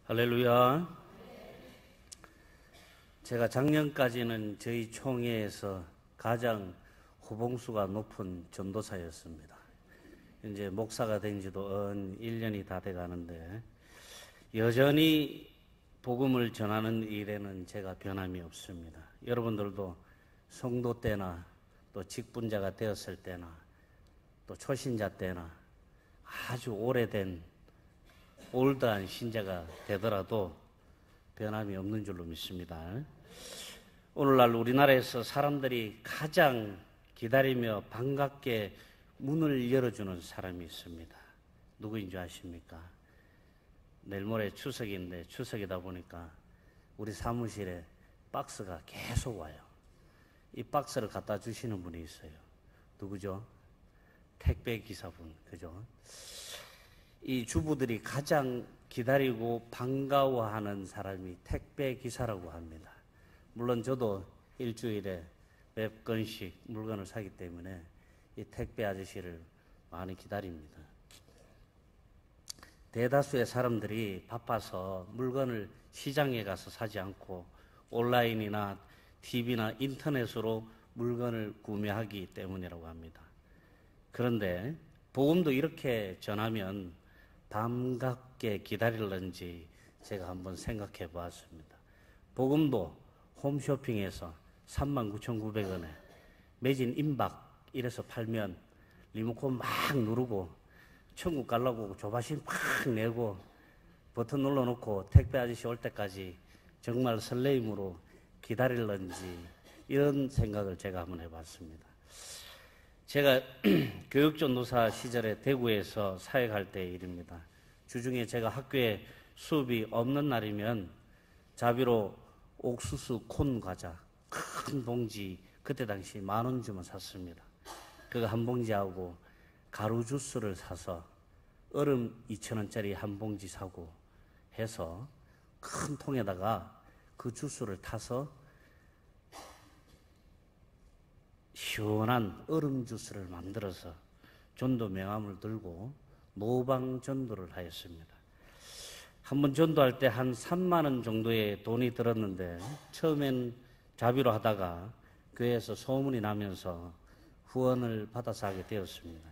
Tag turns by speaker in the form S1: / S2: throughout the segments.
S1: 할렐루야. 제가 작년까지는 저희 총회에서 가장 호봉수가 높은 전도사였습니다. 이제 목사가 된 지도 1년이 다 돼 가는데 여전히 복음을 전하는 일에는 제가 변함이 없습니다. 여러분들도 성도 때나 또 직분자가 되었을 때나 또 초신자 때나 아주 오래된 올드한 신자가 되더라도 변함이 없는 줄로 믿습니다. 오늘날 우리나라에서 사람들이 가장 기다리며 반갑게 문을 열어주는 사람이 있습니다. 누구인 줄 아십니까? 내일 모레 추석인데 추석이다 보니까 우리 사무실에 박스가 계속 와요. 이 박스를 갖다 주시는 분이 있어요. 누구죠? 택배 기사분, 그죠? 이 주부들이 가장 기다리고 반가워하는 사람이 택배 기사라고 합니다. 물론 저도 일주일에 몇 건씩 물건을 사기 때문에 이 택배 아저씨를 많이 기다립니다. 대다수의 사람들이 바빠서 물건을 시장에 가서 사지 않고 온라인이나 TV나 인터넷으로 물건을 구매하기 때문이라고 합니다. 그런데 복음도 이렇게 전하면 반갑게 기다릴런지 제가 한번 생각해 보았습니다. 복음도 홈쇼핑에서 39,900원에 매진 임박 이래서 팔면 리모컨 막 누르고 천국 가려고 조바심 막 내고 버튼 눌러놓고 택배 아저씨 올 때까지 정말 설레임으로 기다릴런지 이런 생각을 제가 한번 해봤습니다. 제가 교육전도사 시절에 대구에서 사역할 때의 일입니다. 주중에 제가 학교에 수업이 없는 날이면 자비로 옥수수 콘 과자 큰 봉지 그때 당시 10,000원 주면 샀습니다. 그거 한 봉지하고 가루 주스를 사서 얼음 2,000원짜리 한 봉지 사고 해서 큰 통에다가 그 주스를 타서 시원한 얼음 주스를 만들어서 전도 명함을 들고 노방 전도를 하였습니다. 한번 전도할 때 한 3만 원 정도의 돈이 들었는데 처음엔 자비로 하다가 교회에서 소문이 나면서 후원을 받아서 하게 되었습니다.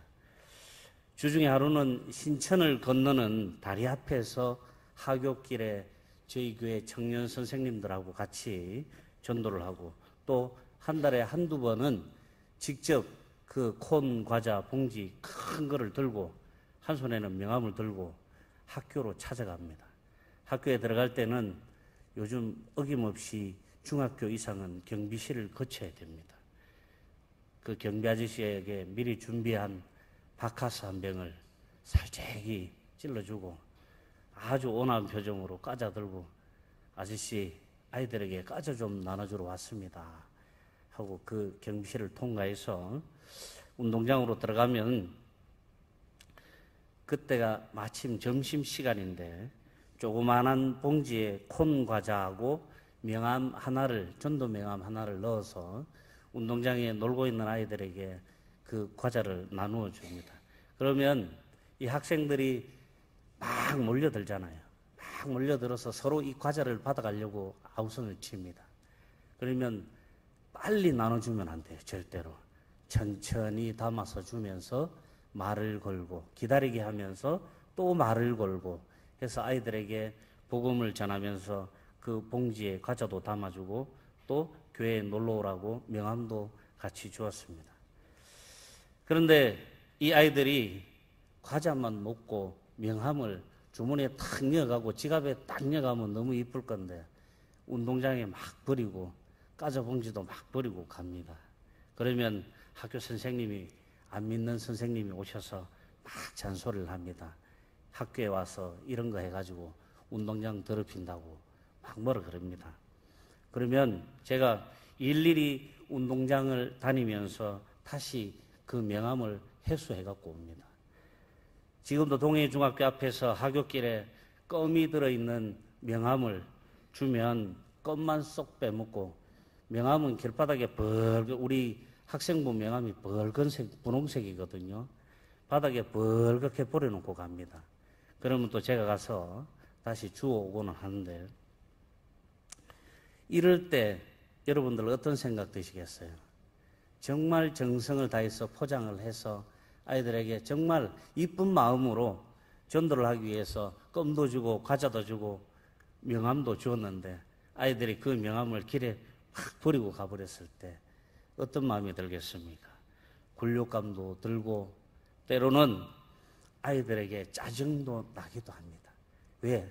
S1: 주중에 하루는 신천을 건너는 다리 앞에서 하굣길에 저희 교회 청년 선생님들하고 같이 전도를 하고 또 한 달에 한두 번은 직접 그 콘 과자 봉지 큰 거를 들고 한 손에는 명함을 들고 학교로 찾아갑니다. 학교에 들어갈 때는 요즘 어김없이 중학교 이상은 경비실을 거쳐야 됩니다. 그 경비 아저씨에게 미리 준비한 바카스 한 병을 살짝이 찔러주고 아주 온화한 표정으로 과자 들고 아저씨 아이들에게 과자 좀 나눠주러 왔습니다 하고 그 경비실을 통과해서 운동장으로 들어가면 그때가 마침 점심시간인데 조그마한 봉지에 콘 과자하고 명함 하나를, 전도 명함 하나를 넣어서 운동장에 놀고 있는 아이들에게 그 과자를 나누어 줍니다. 그러면 이 학생들이 막 몰려들잖아요. 막 몰려들어서 서로 이 과자를 받아가려고 아우성을 칩니다. 그러면 빨리 나눠주면 안 돼요. 절대로. 천천히 담아서 주면서 말을 걸고 기다리게 하면서 또 말을 걸고 해서 아이들에게 복음을 전하면서 그 봉지에 과자도 담아주고 또 교회에 놀러 오라고 명함도 같이 주었습니다. 그런데 이 아이들이 과자만 먹고 명함을 주머니에 탁 넣어가고 지갑에 딱 넣어가면 너무 이쁠 건데 운동장에 막 버리고 과자 봉지도 막 버리고 갑니다. 그러면 학교 선생님이 안 믿는 선생님이 오셔서 막 잔소리를 합니다. 학교에 와서 이런 거 해가지고 운동장 더럽힌다고 막 뭐라 그럽니다. 그러면 제가 일일이 운동장을 다니면서 다시 그 명함을 회수해갖고 옵니다. 지금도 동해중학교 앞에서 하굣길에 껌이 들어있는 명함을 주면 껌만 쏙 빼먹고 명함은 길바닥에 우리 학생부 명함이 벌건색, 분홍색이거든요. 바닥에 벌겋게 버려놓고 갑니다. 그러면 또 제가 가서 다시 주워오고는 하는데, 이럴 때 여러분들 어떤 생각 드시겠어요? 정말 정성을 다해서 포장을 해서 아이들에게 정말 이쁜 마음으로 전도를 하기 위해서 껌도 주고 과자도 주고 명함도 주었는데 아이들이 그 명함을 길에 확 버리고 가버렸을 때 어떤 마음이 들겠습니까? 굴욕감도 들고 때로는 아이들에게 짜증도 나기도 합니다. 왜?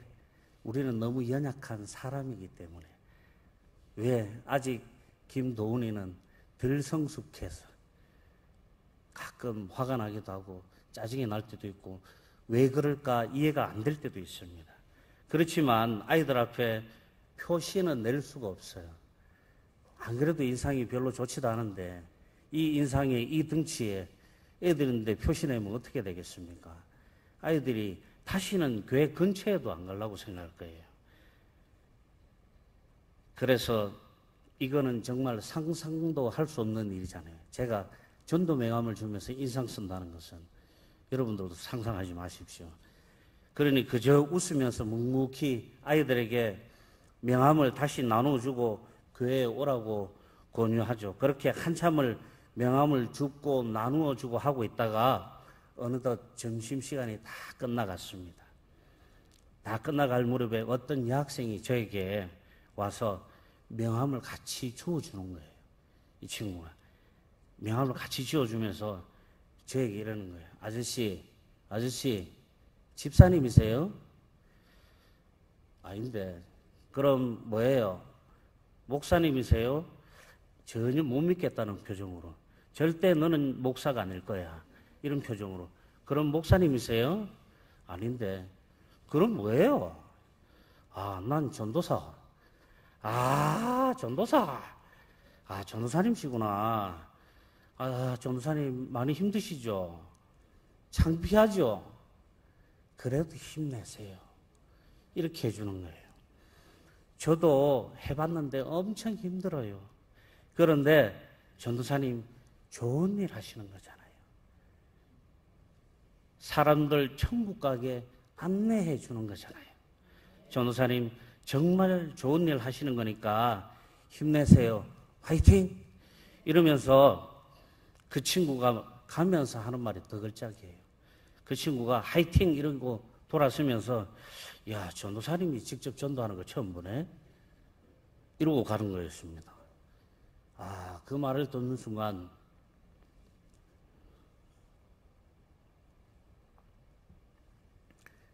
S1: 우리는 너무 연약한 사람이기 때문에. 왜? 아직 김도훈이는 덜 성숙해서 가끔 화가 나기도 하고 짜증이 날 때도 있고 왜 그럴까 이해가 안 될 때도 있습니다. 그렇지만 아이들 앞에 표시는 낼 수가 없어요. 안 그래도 인상이 별로 좋지도 않은데 이 인상에 이 등치에 애들인데 표시 내면 어떻게 되겠습니까? 아이들이 다시는 교회 근처에도 안 가려고 생각할 거예요. 그래서 이거는 정말 상상도 할 수 없는 일이잖아요. 제가 전도 명함을 주면서 인상 쓴다는 것은 여러분들도 상상하지 마십시오. 그러니 그저 웃으면서 묵묵히 아이들에게 명함을 다시 나눠주고 교회에 오라고 권유하죠. 그렇게 한참을 명함을 줍고 나누어주고 하고 있다가 어느덧 점심시간이 다 끝나갔습니다. 다 끝나갈 무렵에 어떤 여학생이 저에게 와서 명함을 같이 주워주는 거예요. 이 친구가 명함을 같이 지어주면서 저에게 이러는 거예요. 아저씨 집사님이세요? 아닌데 그럼 뭐예요? 목사님이세요? 전혀 못 믿겠다는 표정으로. 절대 너는 목사가 아닐 거야. 이런 표정으로. 그럼 목사님이세요? 아닌데 그럼 뭐예요? 난 전도사. 전도사. 전도사님이시구나. 전도사님 많이 힘드시죠? 창피하죠? 그래도 힘내세요. 이렇게 해주는 거예요. 저도 해봤는데 엄청 힘들어요. 그런데 전도사님 좋은 일 하시는 거잖아요. 사람들 천국 가게 안내해 주는 거잖아요. 전도사님 정말 좋은 일 하시는 거니까 힘내세요. 화이팅! 이러면서 그 친구가 가면서 하는 말이 더 걸작이에요. 그 친구가 화이팅! 이러고 돌아서면서 야, 전도사님이 직접 전도하는 거 처음 보네? 이러고 가는 거였습니다. 그 말을 듣는 순간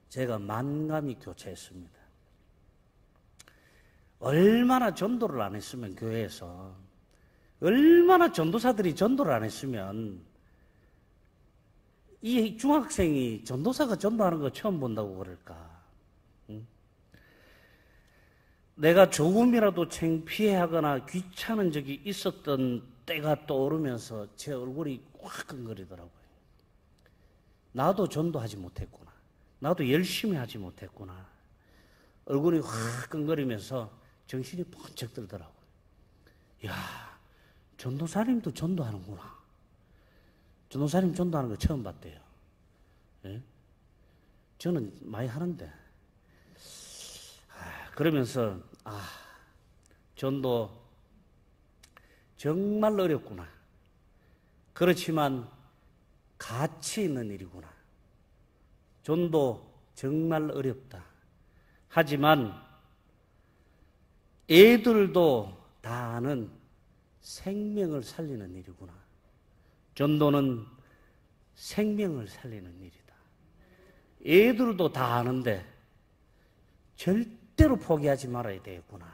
S1: 제가 만감이 교차했습니다. 얼마나 전도를 안 했으면 교회에서 얼마나 전도사들이 전도를 안 했으면 이 중학생이 전도사가 전도하는 거 처음 본다고 그럴까? 응? 내가 조금이라도 창피해하거나 귀찮은 적이 있었던 때가 떠오르면서 제 얼굴이 화끈거리더라고요. 나도 전도하지 못했구나. 나도 열심히 하지 못했구나. 얼굴이 화끈거리면서 정신이 번쩍 들더라고요. 야, 전도사님도 전도하는구나. 전도사님 전도하는 거 처음 봤대요. 예? 저는 많이 하는데. 그러면서 전도 정말 어렵구나. 그렇지만 가치 있는 일이구나. 전도 정말 어렵다. 하지만 애들도 다 아는 생명을 살리는 일이구나. 전도는 생명을 살리는 일이다. 애들도 다 아는데 절대로 포기하지 말아야 되겠구나.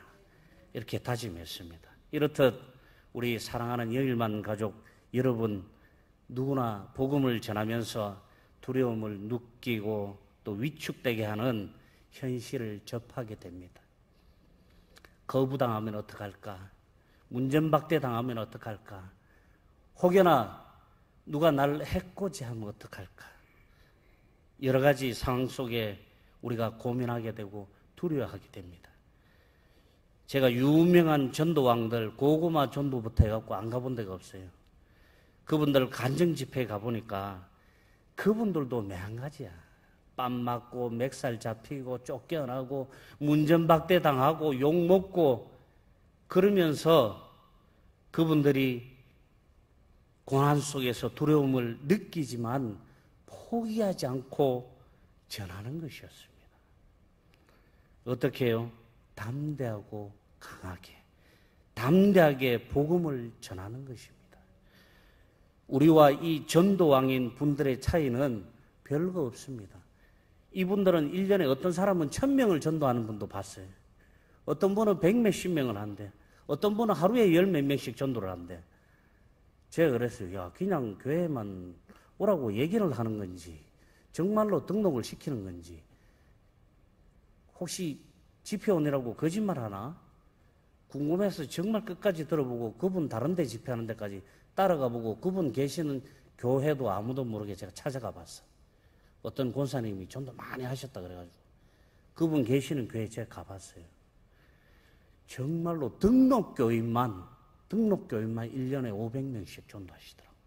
S1: 이렇게 다짐했습니다. 이렇듯 우리 사랑하는 영일만 가족 여러분 누구나 복음을 전하면서 두려움을 느끼고 또 위축되게 하는 현실을 접하게 됩니다. 거부당하면 어떡할까? 문전박대 당하면 어떡할까? 혹여나 누가 나를 해코지하면 어떡할까? 여러 가지 상황 속에 우리가 고민하게 되고 두려워하게 됩니다. 제가 유명한 전도왕들 고구마 전도부터 해갖고 안 가본 데가 없어요. 그분들 간증 집회에 가보니까 그분들도 매한가지야. 뺨 맞고 맥살 잡히고 쫓겨나고 문전박대 당하고 욕먹고 그러면서 그분들이 고난 속에서 두려움을 느끼지만 포기하지 않고 전하는 것이었습니다. 어떻게 해요? 담대하고 강하게, 담대하게 복음을 전하는 것입니다. 우리와 이 전도왕인 분들의 차이는 별거 없습니다. 이분들은 1년에 어떤 사람은 1000명을 전도하는 분도 봤어요. 어떤 분은 100몇십 명을 한대. 어떤 분은 하루에 10몇 명씩 전도를 한대. 제가 그랬어요. 야, 그냥 교회만 오라고 얘기를 하는 건지 정말로 등록을 시키는 건지 혹시 집회원이라고 거짓말 하나? 궁금해서 정말 끝까지 들어보고 그분 다른 데 집회하는 데까지 따라가 보고 그분 계시는 교회도 아무도 모르게 제가 찾아가 봤어. 어떤 권사님이 전도 많이 하셨다 그래가지고 그분 계시는 교회 제가 가봤어요. 정말로 등록교인만 1년에 500명씩 전도하시더라고요.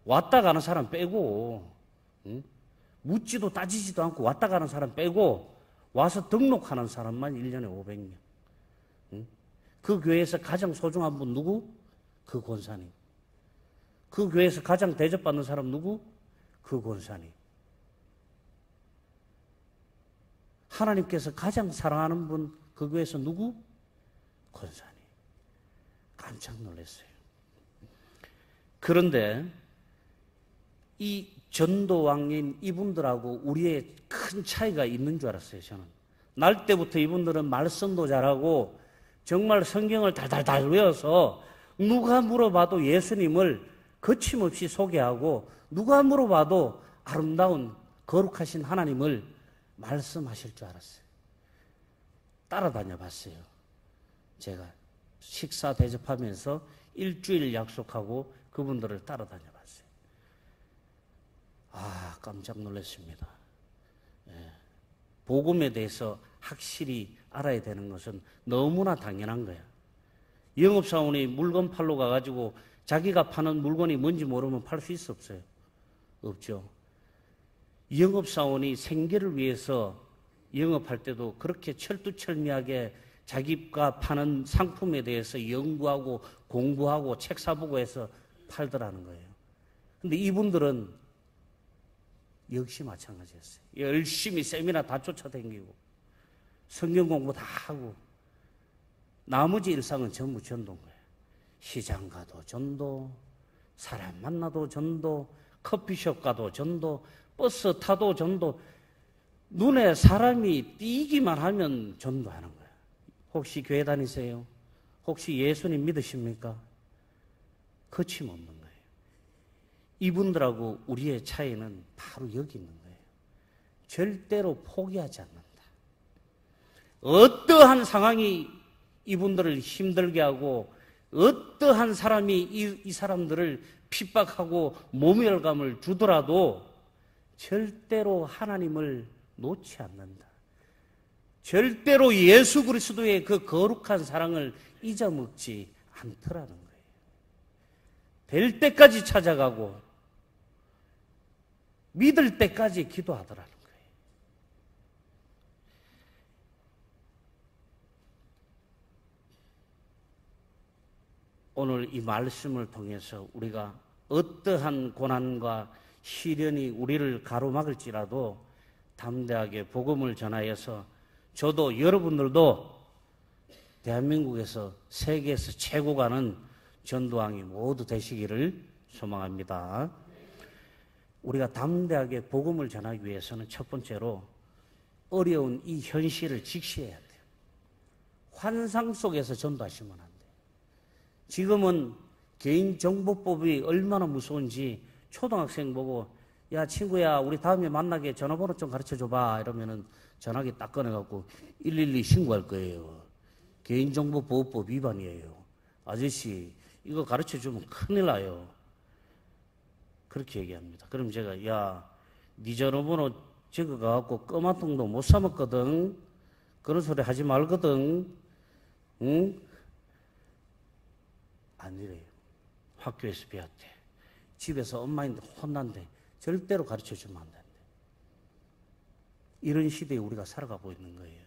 S1: 왔다 가는 사람 빼고, 응? 묻지도 따지지도 않고 왔다 가는 사람 빼고 와서 등록하는 사람만 1년에 500명. 응? 그 교회에서 가장 소중한 분 누구? 그 권사님. 그 교회에서 가장 대접받는 사람 누구? 그 권사님. 하나님께서 가장 사랑하는 분 그 교회에서 누구? 권사님. 깜짝 놀랐어요. 그런데 이 전도왕인 이분들하고 우리의 큰 차이가 있는 줄 알았어요. 저는 날 때부터 이분들은 말씀도 잘하고 정말 성경을 달달달 외워서 누가 물어봐도 예수님을 거침없이 소개하고 누가 물어봐도 아름다운 거룩하신 하나님을 말씀하실 줄 알았어요. 따라다녀 봤어요. 제가 식사 대접하면서 일주일 약속하고 그분들을 따라다녀 봤어요. 아, 깜짝 놀랐습니다. 예. 복음에 대해서 확실히 알아야 되는 것은 너무나 당연한 거야. 영업사원이 물건 팔러 가가지고 자기가 파는 물건이 뭔지 모르면 팔 수 있어 없어요? 없죠. 영업사원이 생계를 위해서 영업할 때도 그렇게 철두철미하게 자기가 파는 상품에 대해서 연구하고 공부하고 책 사보고 해서 팔더라는 거예요. 근데 이분들은 역시 마찬가지였어요. 열심히 세미나 다 쫓아다니고 성경 공부 다 하고 나머지 일상은 전부 전도인 거예요. 시장 가도 전도, 사람 만나도 전도, 커피숍 가도 전도, 버스 타도 전도, 눈에 사람이 띄기만 하면 전도하는 거예요. 혹시 교회 다니세요? 혹시 예수님 믿으십니까? 거침없는 거예요. 이분들하고 우리의 차이는 바로 여기 있는 거예요. 절대로 포기하지 않는다. 어떠한 상황이 이분들을 힘들게 하고 어떠한 사람이 이 사람들을 핍박하고 모멸감을 주더라도 절대로 하나님을 놓지 않는다. 절대로 예수 그리스도의 그 거룩한 사랑을 잊어먹지 않더라는 거예요. 될 때까지 찾아가고 믿을 때까지 기도하더라는 거예요. 오늘 이 말씀을 통해서 우리가 어떠한 고난과 시련이 우리를 가로막을지라도 담대하게 복음을 전하여서 저도 여러분들도 대한민국에서 세계에서 최고 가는 전도왕이 모두 되시기를 소망합니다. 우리가 담대하게 복음을 전하기 위해서는 첫 번째로 어려운 이 현실을 직시해야 돼요. 환상 속에서 전도하시면 안 돼요. 지금은 개인정보법이 얼마나 무서운지 초등학생 보고 야 친구야 우리 다음에 만나게 전화번호 좀 가르쳐줘봐 이러면은 전화기 딱 꺼내갖고 112 신고할 거예요. 개인정보보호법 위반이에요. 아저씨 이거 가르쳐주면 큰일 나요. 그렇게 얘기합니다. 그럼 제가 야 네 전화번호 적어가갖고 껌한통도 못 사 먹거든. 그런 소리 하지 말거든. 응? 아니래요. 학교에서 배웠대. 집에서 엄마인데 혼난대. 절대로 가르쳐주면 안 된대. 이런 시대에 우리가 살아가고 있는 거예요.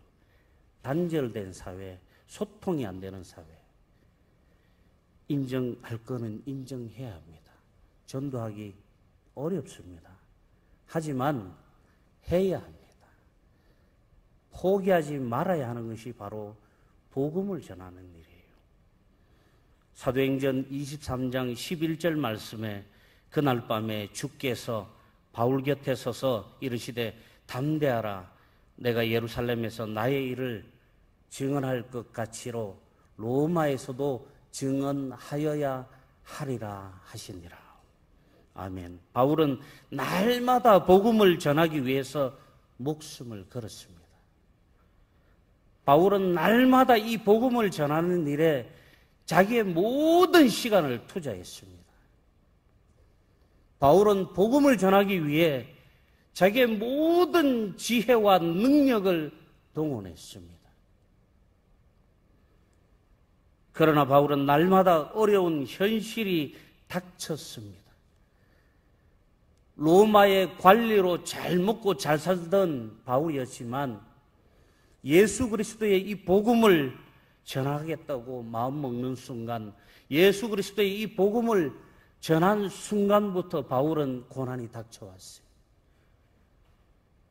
S1: 단절된 사회, 소통이 안 되는 사회. 인정할 거는 인정해야 합니다. 전도하기 어렵습니다. 하지만 해야 합니다. 포기하지 말아야 하는 것이 바로 복음을 전하는 일이에요. 사도행전 23장 11절 말씀에 그날 밤에 주께서 바울 곁에 서서 이르시되 담대하라. 내가 예루살렘에서 나의 일을 증언할 것 같이로 로마에서도 증언하여야 하리라 하시니라. 아멘. 바울은 날마다 복음을 전하기 위해서 목숨을 걸었습니다. 바울은 날마다 이 복음을 전하는 일에 자기의 모든 시간을 투자했습니다. 바울은 복음을 전하기 위해 자기의 모든 지혜와 능력을 동원했습니다. 그러나 바울은 날마다 어려운 현실이 닥쳤습니다. 로마의 관리로 잘 먹고 잘 살던 바울이었지만 예수 그리스도의 이 복음을 전하겠다고 마음먹는 순간, 예수 그리스도의 이 복음을 전한 순간부터 바울은 고난이 닥쳐왔어요.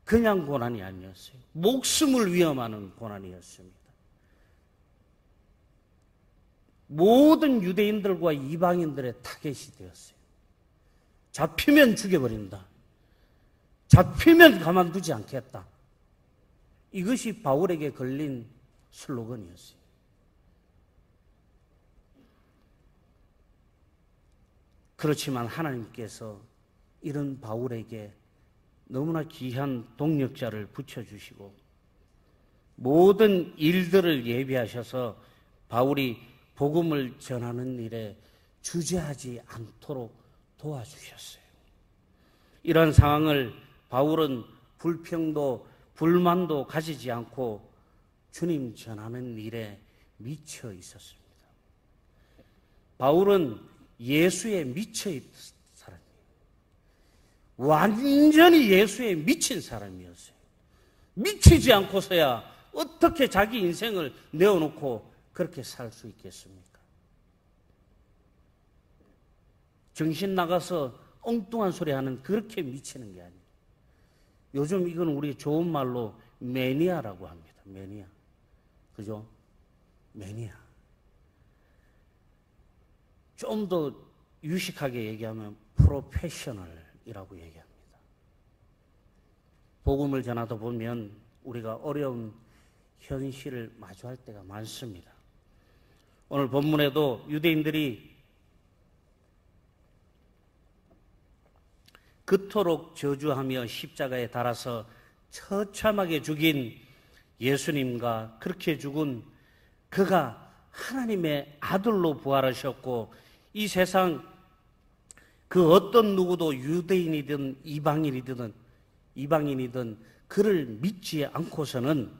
S1: 그냥 고난이 아니었어요. 목숨을 위험하는 고난이었습니다. 모든 유대인들과 이방인들의 타겟이 되었어요. 잡히면 죽여버린다. 잡히면 가만두지 않겠다. 이것이 바울에게 걸린 슬로건이었어요. 그렇지만 하나님께서 이런 바울에게 너무나 귀한 동력자를 붙여주시고 모든 일들을 예비하셔서 바울이 복음을 전하는 일에 주저하지 않도록 도와주셨어요. 이러한 상황을 바울은 불평도 불만도 가지지 않고 주님 전하는 일에 미쳐 있었습니다. 바울은 예수에 미쳐 있던 사람이에요. 완전히 예수에 미친 사람이었어요. 미치지 않고서야 어떻게 자기 인생을 내어놓고 그렇게 살 수 있겠습니까? 정신 나가서 엉뚱한 소리 하는 그렇게 미치는 게 아니에요. 요즘 이건 우리 좋은 말로 매니아라고 합니다. 매니아. 그죠? 매니아. 좀 더 유식하게 얘기하면 프로페셔널이라고 얘기합니다. 복음을 전하다 보면 우리가 어려운 현실을 마주할 때가 많습니다. 오늘 본문에도 유대인들이 그토록 저주하며 십자가에 달아서 처참하게 죽인 예수님과 그렇게 죽은 그가 하나님의 아들로 부활하셨고 이 세상 그 어떤 누구도 유대인이든 이방인이든 그를 믿지 않고서는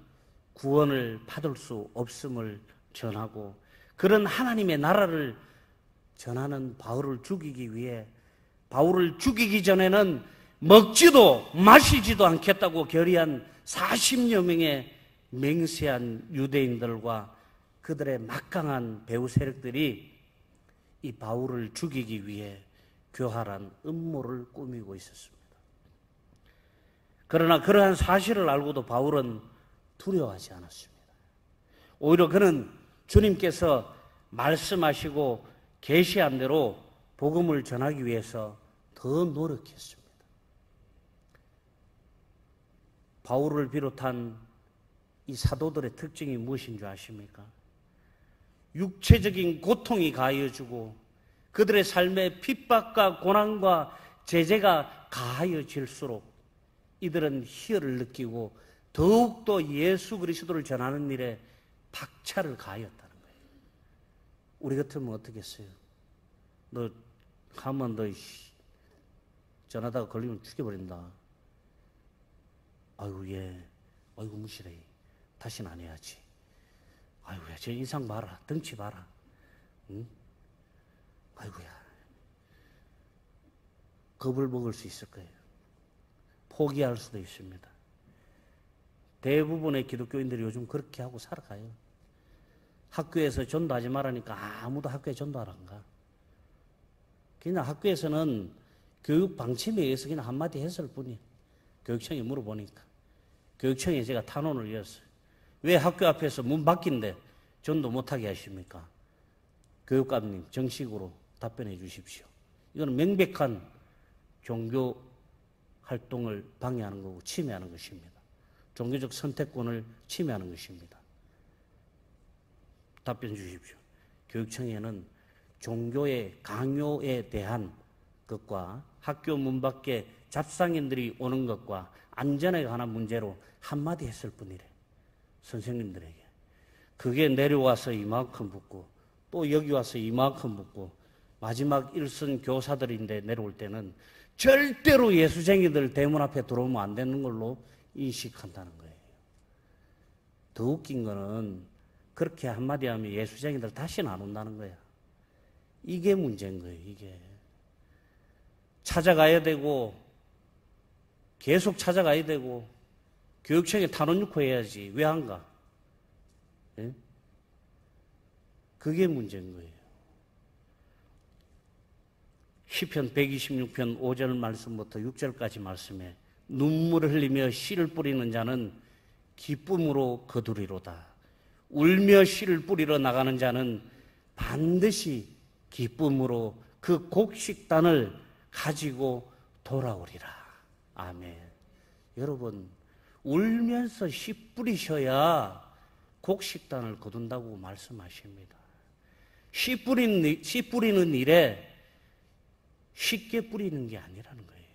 S1: 구원을 받을 수 없음을 전하고 그런 하나님의 나라를 전하는 바울을 죽이기 위해 바울을 죽이기 전에는 먹지도 마시지도 않겠다고 결의한 40여 명의 맹세한 유대인들과 그들의 막강한 배후 세력들이 이 바울을 죽이기 위해 교활한 음모를 꾸미고 있었습니다. 그러나 그러한 사실을 알고도 바울은 두려워하지 않았습니다. 오히려 그는 주님께서 말씀하시고 계시한 대로 복음을 전하기 위해서 더 노력했습니다. 바울을 비롯한 이 사도들의 특징이 무엇인 줄 아십니까? 육체적인 고통이 가해지고 그들의 삶에 핍박과 고난과 제재가 가해질수록 이들은 희열을 느끼고 더욱더 예수 그리스도를 전하는 일에 박차를 가하였다는 거예요. 우리 같으면 어떻겠어요? 너 가면 너 전하다가 걸리면 죽여버린다. 아이고 얘 아이고 무시래. 다시는 안 해야지. 아이고야 저 인상 봐라. 덩치 봐라. 응? 아이고야 겁을 먹을 수 있을 거예요. 포기할 수도 있습니다. 대부분의 기독교인들이 요즘 그렇게 하고 살아가요. 학교에서 전도하지 말라니까 아무도 학교에 전도하러 안 가. 그냥 학교에서는 교육 방침에 의해서 그냥 한마디 했을 뿐이에요. 교육청에 물어보니까. 교육청에 제가 탄원을 이었어요. 왜 학교 앞에서 문 밖인데 전도 못하게 하십니까? 교육감님 정식으로 답변해 주십시오. 이건 명백한 종교 활동을 방해하는 거고 침해하는 것입니다. 종교적 선택권을 침해하는 것입니다. 답변 주십시오. 교육청에는 종교의 강요에 대한 것과 학교 문 밖에 잡상인들이 오는 것과 안전에 관한 문제로 한마디 했을 뿐이래. 선생님들에게. 그게 내려와서 이만큼 붙고 또 여기 와서 이만큼 붙고 마지막 일선 교사들인데 내려올 때는 절대로 예수쟁이들 대문 앞에 들어오면 안 되는 걸로 인식한다는 거예요. 더 웃긴 거는 그렇게 한마디 하면 예수쟁이들 다시는 안 온다는 거야. 이게 문제인 거예요. 이게. 찾아가야 되고 계속 찾아가야 되고 교육청에 탄원 요구해야지. 왜 안 가? 예? 그게 문제인 거예요. 시편 126편 5절 말씀부터 6절까지 말씀에 눈물을 흘리며 씨를 뿌리는 자는 기쁨으로 거두리로다. 울며 씨를 뿌리러 나가는 자는 반드시 기쁨으로 그 곡식단을 가지고 돌아오리라. 아멘. 여러분, 울면서 씨 뿌리셔야 곡식단을 거둔다고 말씀하십니다. 씨 뿌리는 일에 쉽게 뿌리는 게 아니라는 거예요.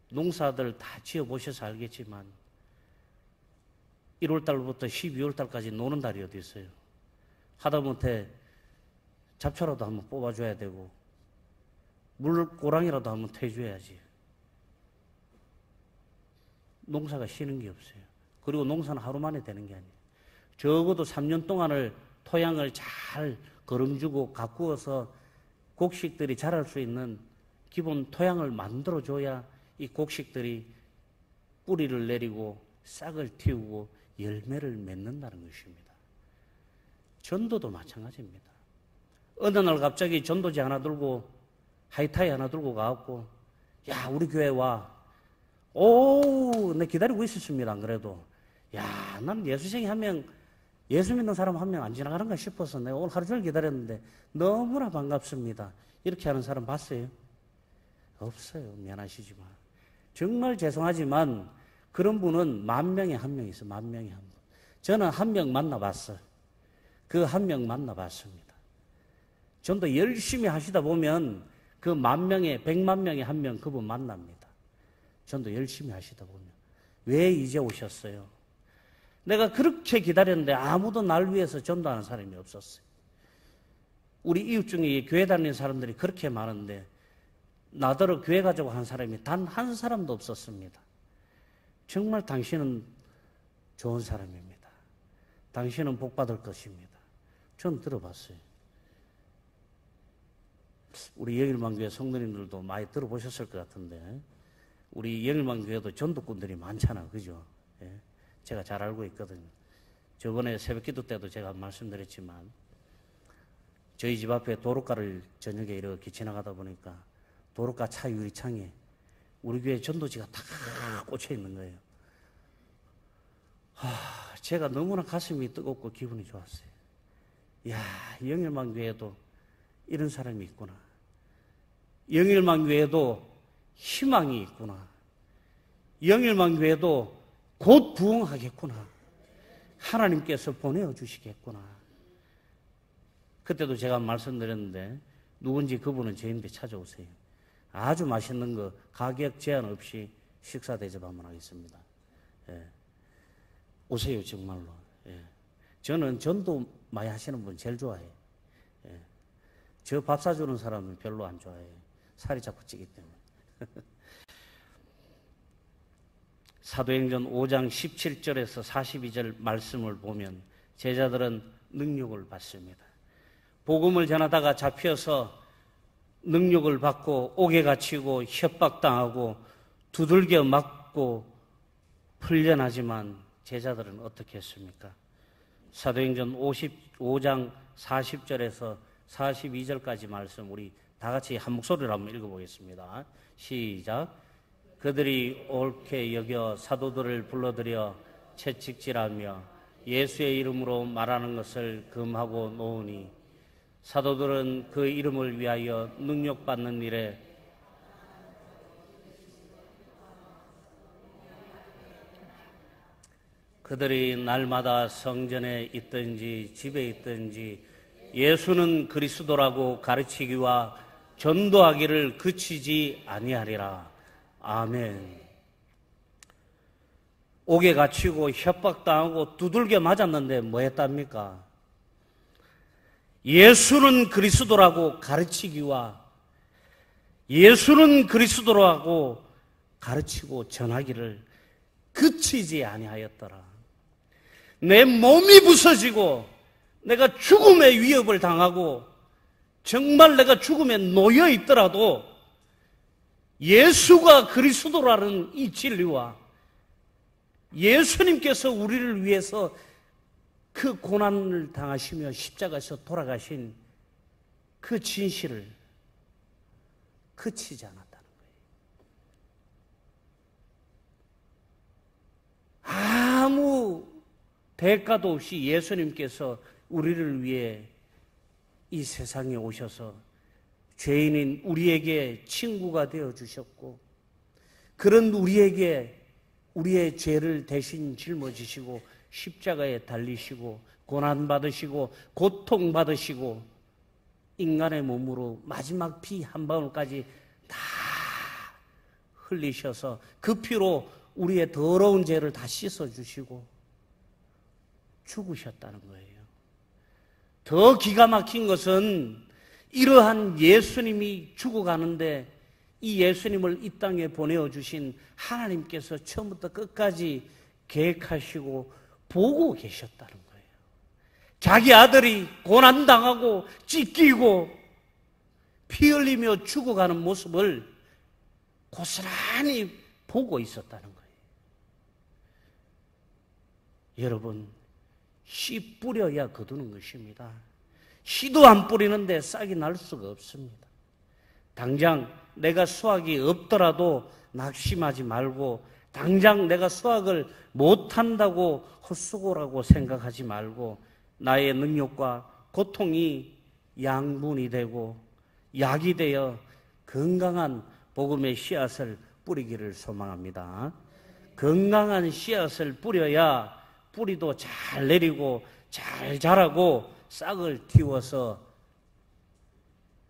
S1: 농사들 다 지어보셔서 알겠지만 1월달부터 12월달까지 노는 달이 어디 있어요? 하다못해 잡초라도 한번 뽑아줘야 되고 물고랑이라도 한번 태줘야지. 농사가 쉬는 게 없어요. 그리고 농사는 하루 만에 되는 게 아니에요. 적어도 3년 동안을 토양을 잘 거름주고 가꾸어서 곡식들이 자랄 수 있는 기본 토양을 만들어줘야 이 곡식들이 뿌리를 내리고 싹을 틔우고 열매를 맺는다는 것입니다. 전도도 마찬가지입니다. 어느 날 갑자기 전도지 하나 들고 하이타이 하나 들고 가갖고 야 우리 교회 와. 오, 내 기다리고 있었습니다. 안 그래도 야, 난 예수생이 한 명, 예수 믿는 사람 한 명 안 지나가는가 싶어서 내가 오늘 하루 종일 기다렸는데 너무나 반갑습니다. 이렇게 하는 사람 봤어요? 없어요. 미안하시지만. 정말 죄송하지만 그런 분은 10,000명에 1명 있어요. 10,000명에 1분. 저는 1명 만나봤어요. 그 1명 만나봤습니다. 전도 열심히 하시다 보면 그 10,000명에 100,000명에 1명 그분 만납니다. 전도 열심히 하시다 보면. 왜 이제 오셨어요? 내가 그렇게 기다렸는데 아무도 날 위해서 전도하는 사람이 없었어요. 우리 이웃 중에 교회 다니는 사람들이 그렇게 많은데 나더러 교회 가자고 한 사람이 단 한 사람도 없었습니다. 정말 당신은 좋은 사람입니다. 당신은 복 받을 것입니다. 전 들어봤어요. 우리 영일만교회 성도님들도 많이 들어보셨을 것 같은데 우리 영일만교회도 전도꾼들이 많잖아. 그죠? 예? 제가 잘 알고 있거든요. 저번에 새벽기도 때도 제가 말씀드렸지만 저희 집 앞에 도로가를 저녁에 이렇게 지나가다 보니까 도로가 차 유리창에 우리 교회 전도지가 다 꽂혀 있는 거예요. 제가 너무나 가슴이 뜨겁고 기분이 좋았어요. 이야, 영일만교회도 이런 사람이 있구나. 영일만교회도 희망이 있구나. 영일만교회도 곧 부흥하겠구나. 하나님께서 보내주시겠구나. 그때도 제가 말씀드렸는데 누군지 그분은 저희한테 찾아오세요. 아주 맛있는 거 가격 제한 없이 식사 대접 한번 하겠습니다. 예. 오세요 정말로. 예. 저는 전도 많이 하시는 분 제일 좋아해요. 예. 저 밥 사주는 사람은 별로 안 좋아해요. 살이 자꾸 찌기 때문에. 사도행전 5장 17절에서 42절 말씀을 보면 제자들은 능력을 받습니다. 복음을 전하다가 잡혀서 능력을 받고 옥에 갇히고 협박당하고 두들겨 맞고 훈련하지만 제자들은 어떻게 했습니까? 사도행전 55장 40절에서 42절까지 말씀 우리 다 같이 한 목소리로 한번 읽어보겠습니다. 시작. 그들이 옳게 여겨 사도들을 불러들여 채찍질하며 예수의 이름으로 말하는 것을 금하고 놓으니 사도들은 그 이름을 위하여 능력받는 일에 그들이 날마다 성전에 있든지 집에 있든지 예수는 그리스도라고 가르치기와 전도하기를 그치지 아니하리라. 아멘. 옥에 갇히고 협박당하고 두들겨 맞았는데 뭐 했답니까? 예수는 그리스도라고 가르치기와 예수는 그리스도라고 가르치고 전하기를 그치지 아니하였더라. 내 몸이 부서지고 내가 죽음의 위협을 당하고 정말 내가 죽음에 놓여 있더라도 예수가 그리스도라는 이 진리와 예수님께서 우리를 위해서 그 고난을 당하시며 십자가에서 돌아가신 그 진실을 그치지 않았다는 거예요. 아무 대가도 없이 예수님께서 우리를 위해 이 세상에 오셔서 죄인인 우리에게 친구가 되어 주셨고 그런 우리에게 우리의 죄를 대신 짊어지시고 십자가에 달리시고 고난받으시고 고통받으시고 인간의 몸으로 마지막 피 한 방울까지 다 흘리셔서 그 피로 우리의 더러운 죄를 다 씻어주시고 죽으셨다는 거예요. 더 기가 막힌 것은 이러한 예수님이 죽어가는데 이 예수님을 이 땅에 보내어주신 하나님께서 처음부터 끝까지 계획하시고 보고 계셨다는 거예요. 자기 아들이 고난당하고 찢기고 피 흘리며 죽어가는 모습을 고스란히 보고 있었다는 거예요. 여러분, 씨 뿌려야 거두는 것입니다. 씨도 안 뿌리는데 싹이 날 수가 없습니다. 당장 내가 수확이 없더라도 낙심하지 말고 당장 내가 수확을 못한다고 헛수고라고 생각하지 말고 나의 능력과 고통이 양분이 되고 약이 되어 건강한 복음의 씨앗을 뿌리기를 소망합니다. 건강한 씨앗을 뿌려야 뿌리도 잘 내리고 잘 자라고 싹을 틔워서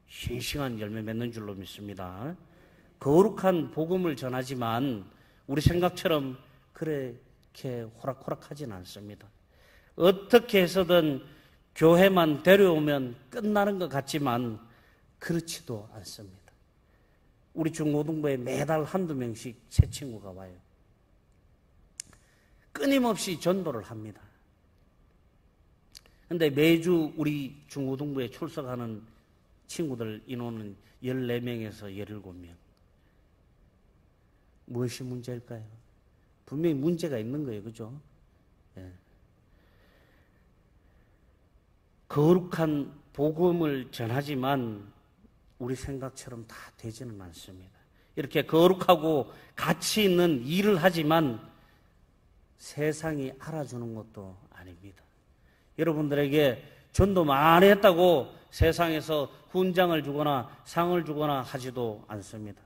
S1: 싱싱한 열매 맺는 줄로 믿습니다. 거룩한 복음을 전하지만 우리 생각처럼 그렇게 호락호락하진 않습니다. 어떻게 해서든 교회만 데려오면 끝나는 것 같지만 그렇지도 않습니다. 우리 중고등부에 매달 한두 명씩 새 친구가 와요. 끊임없이 전도를 합니다. 그런데 매주 우리 중고등부에 출석하는 친구들 인원은 14명에서 17명. 무엇이 문제일까요? 분명히 문제가 있는 거예요. 그죠? 예. 거룩한 복음을 전하지만 우리 생각처럼 다 되지는 않습니다. 이렇게 거룩하고 가치 있는 일을 하지만 세상이 알아주는 것도 아닙니다. 여러분들에게 전도 많이 했다고 세상에서 훈장을 주거나 상을 주거나 하지도 않습니다.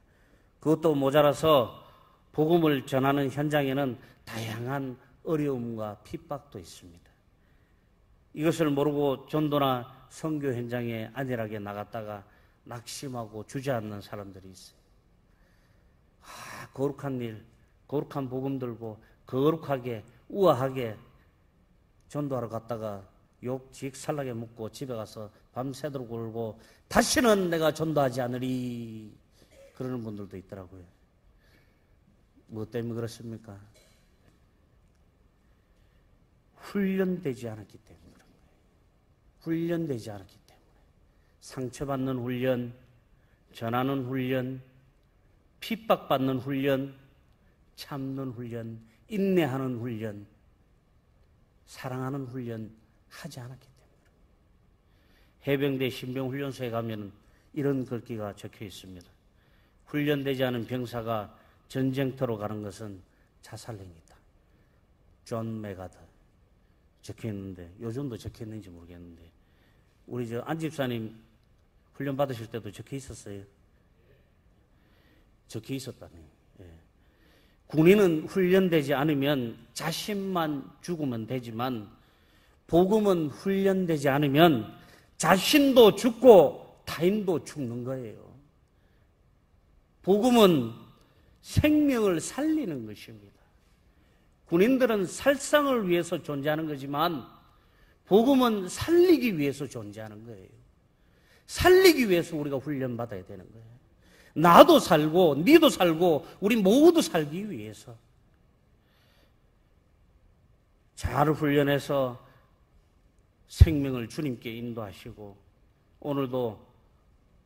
S1: 그것도 모자라서 복음을 전하는 현장에는 다양한 어려움과 핍박도 있습니다. 이것을 모르고 전도나 선교 현장에 안일하게 나갔다가 낙심하고 주저앉는 사람들이 있어요. 거룩한 일, 거룩한 복음 들고 거룩하게 우아하게 전도하러 갔다가 욕 직살나게 먹고 집에 가서 밤새도록 울고 다시는 내가 전도하지 않으리 그러는 분들도 있더라고요. 뭐 때문에 그렇습니까? 훈련되지 않았기 때문에 그런 거예요. 훈련되지 않았기 때문에. 상처받는 훈련, 전하는 훈련, 핍박받는 훈련, 참는 훈련, 인내하는 훈련, 사랑하는 훈련 하지 않았기 때문에. 해병대 신병훈련소에 가면 이런 글귀가 적혀 있습니다. 훈련되지 않은 병사가 전쟁터로 가는 것은 자살행위다. 존 메가더 적혀 있는데, 요즘도 적혀 있는지 모르겠는데, 우리 안 집사님 훈련 받으실 때도 적혀 있었어요? 적혀 있었다네. 예. 군인은 훈련되지 않으면 자신만 죽으면 되지만, 복음은 훈련되지 않으면 자신도 죽고 타인도 죽는 거예요. 복음은 생명을 살리는 것입니다. 군인들은 살상을 위해서 존재하는 거지만 복음은 살리기 위해서 존재하는 거예요. 살리기 위해서 우리가 훈련받아야 되는 거예요. 나도 살고 니도 살고 우리 모두 살기 위해서 잘 훈련해서 생명을 주님께 인도하시고, 오늘도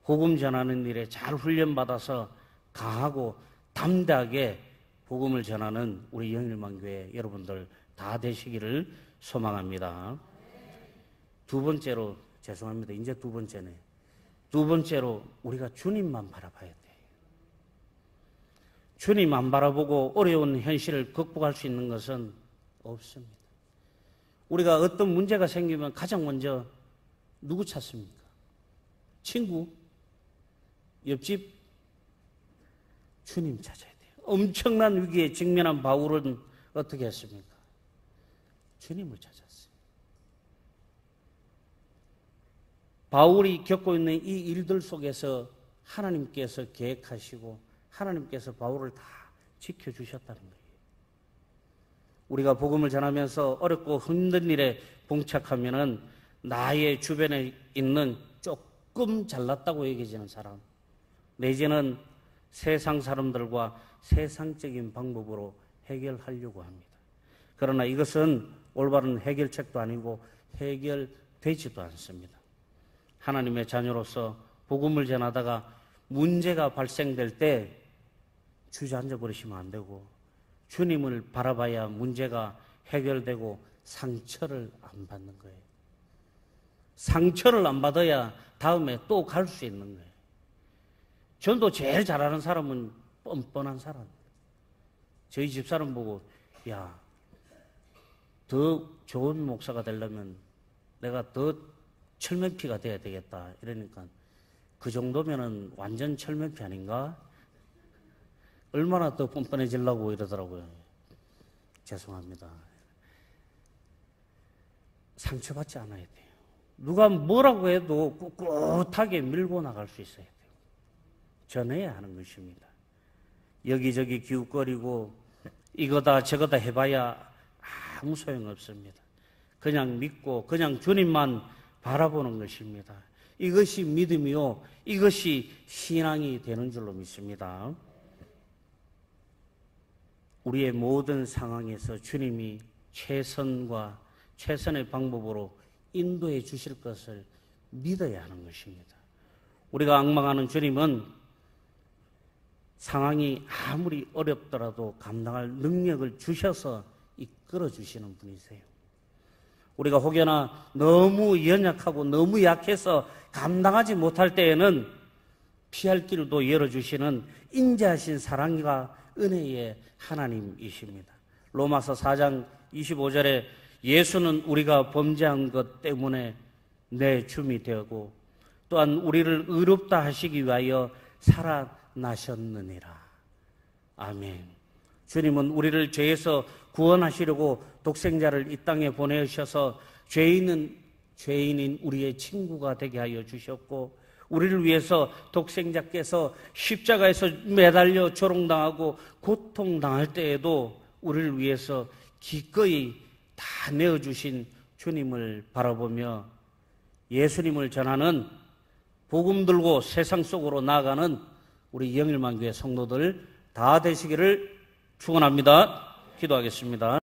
S1: 복음 전하는 일에 잘 훈련받아서 강하고 담대하게 복음을 전하는 우리 영일만교회 여러분들 다 되시기를 소망합니다. 두 번째로, 죄송합니다. 이제 두 번째네. 두 번째로 우리가 주님만 바라봐야 돼요. 주님 안 바라보고 어려운 현실을 극복할 수 있는 것은 없습니다. 우리가 어떤 문제가 생기면 가장 먼저 누구 찾습니까? 친구? 옆집? 주님 찾아야 돼요. 엄청난 위기에 직면한 바울은 어떻게 했습니까? 주님을 찾았어요. 바울이 겪고 있는 이 일들 속에서 하나님께서 계획하시고 하나님께서 바울을 다 지켜주셨다는 거예요. 우리가 복음을 전하면서 어렵고 힘든 일에 봉착하면은 나의 주변에 있는 조금 잘났다고 여겨지는 사람, 내지는 세상 사람들과 세상적인 방법으로 해결하려고 합니다. 그러나 이것은 올바른 해결책도 아니고 해결되지도 않습니다. 하나님의 자녀로서 복음을 전하다가 문제가 발생될 때 주저앉아 버리시면 안 되고, 주님을 바라봐야 문제가 해결되고 상처를 안 받는 거예요. 상처를 안 받아야 다음에 또 갈 수 있는 거예요. 전도 제일 잘하는 사람은 뻔뻔한 사람입니다. 저희 집사람 보고, 야, 더 좋은 목사가 되려면 내가 더 철면피가 돼야 되겠다 이러니까, 그 정도면은 완전 철면피 아닌가? 얼마나 더 뻔뻔해지려고 이러더라고요. 죄송합니다. 상처받지 않아야 돼요. 누가 뭐라고 해도 꿋꿋하게 밀고 나갈 수 있어야 돼요. 전해야 하는 것입니다. 여기저기 기웃거리고 이거다 저거다 해봐야 아무 소용없습니다. 그냥 믿고 그냥 주님만 바라보는 것입니다. 이것이 믿음이요, 이것이 신앙이 되는 줄로 믿습니다. 우리의 모든 상황에서 주님이 최선과 최선의 방법으로 인도해 주실 것을 믿어야 하는 것입니다. 우리가 앙망하는 주님은 상황이 아무리 어렵더라도 감당할 능력을 주셔서 이끌어 주시는 분이세요. 우리가 혹여나 너무 연약하고 너무 약해서 감당하지 못할 때에는 피할 길도 열어주시는 인자하신 사랑과 은혜의 하나님이십니다. 로마서 4장 25절에 예수는 우리가 범죄한 것 때문에 내 줌이 되고 또한 우리를 의롭다 하시기 위하여 살아나셨느니라. 아멘. 주님은 우리를 죄에서 구원하시려고 독생자를 이 땅에 보내셔서 죄인인 우리의 친구가 되게 하여 주셨고, 우리를 위해서 독생자께서 십자가에서 매달려 조롱당하고 고통당할 때에도 우리를 위해서 기꺼이 다 내어주신 주님을 바라보며 예수님을 전하는, 복음 들고 세상 속으로 나아가는 우리 영일만교회 성도들 다 되시기를 축원합니다. 기도하겠습니다.